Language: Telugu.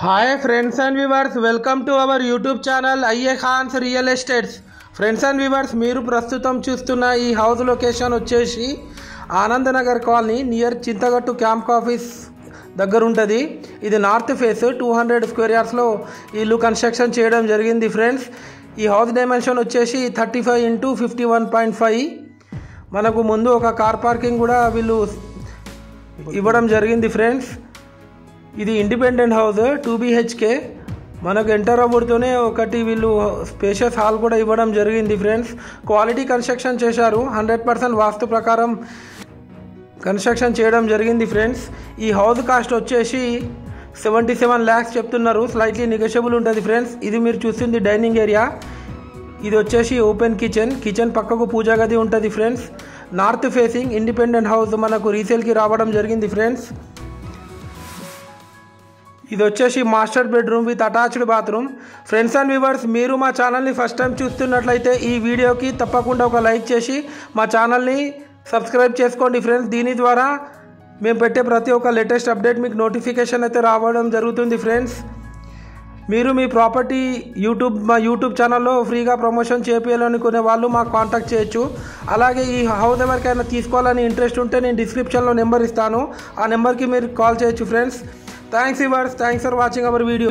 Hi friends and viewers, welcome to our YouTube channel IA Khans Real Estates. Friends and viewers, మీరు ప్రస్తుతం చూస్తున్న ఈ హౌస్ లొకేషన్ వచ్చేసి Anandnagar colony near Chintagattu camp office దగ్గర ఉంటుంది. ఇది నార్త్ ఫేస్ 200 స్క్వేర్ యార్డ్స్లో ఇల్లు కన్స్ట్రక్షన్ చేయడం జరిగింది. ఫ్రెండ్స్, ఈ హౌస్ డైమెన్షన్ వచ్చేసి 35x51.5. మనకు ముందు ఒక కార్ పార్కింగ్ కూడా వీళ్ళు ఇవ్వడం జరిగింది. ఫ్రెండ్స్, ఇది ఇండిపెండెంట్ హౌస్ 2 BHK. మనకు ఎంటర్ అవ్వడుతూనే ఒకటి వీళ్ళు స్పేషియస్ హాల్ కూడా ఇవ్వడం జరిగింది. ఫ్రెండ్స్, క్వాలిటీ కన్స్ట్రక్షన్ చేశారు. 100% వాస్తు ప్రకారం కన్స్ట్రక్షన్ చేయడం జరిగింది. ఫ్రెండ్స్, ఈ హౌస్ కాస్ట్ వచ్చేసి 77 lakhs చెప్తున్నారు. స్లైట్లీ నెగోషియబుల్ ఉంటుంది. ఫ్రెండ్స్, ఇది మీరు చూస్తుంది డైనింగ్ ఏరియా. ఇది వచ్చేసి ఓపెన్ కిచెన్ పక్కకు పూజా గది ఉంటుంది. Friends, north facing independent house మనకు రీసేల్కి రావడం జరిగింది. ఫ్రెండ్స్, ఇది వచ్చేసి master bedroom with attached bathroom. Friends and viewers, మీరు మా ఛానల్ని ఫస్ట్ టైం చూస్తున్నట్లయితే ఈ వీడియోకి తప్పకుండా ఒక లైక్ చేసి మా ఛానల్ని సబ్స్క్రైబ్ చేసుకోండి. ఫ్రెండ్స్, దీని ద్వారా మేము పెట్టే ప్రతి ఒక్క లేటెస్ట్ అప్డేట్ మీకు నోటిఫికేషన్ అయితే రావడం జరుగుతుంది. ఫ్రెండ్స్, మీరు మీ ప్రాపర్టీ మా యూట్యూబ్ ఛానల్లో ఫ్రీగా ప్రమోషన్ చేయాలనుకునే వాళ్ళు మాకు కాంటాక్ట్ చేయొచ్చు. అలాగే ఈ హౌస్ ఎవరికైనా తీసుకోవాలని ఇంట్రెస్ట్ ఉంటే నేను డిస్క్రిప్షన్లో నెంబర్ ఇస్తాను. ఆ నెంబర్కి మీరు కాల్ చేయొచ్చు. Friends, thanks viewers, thanks for watching our video.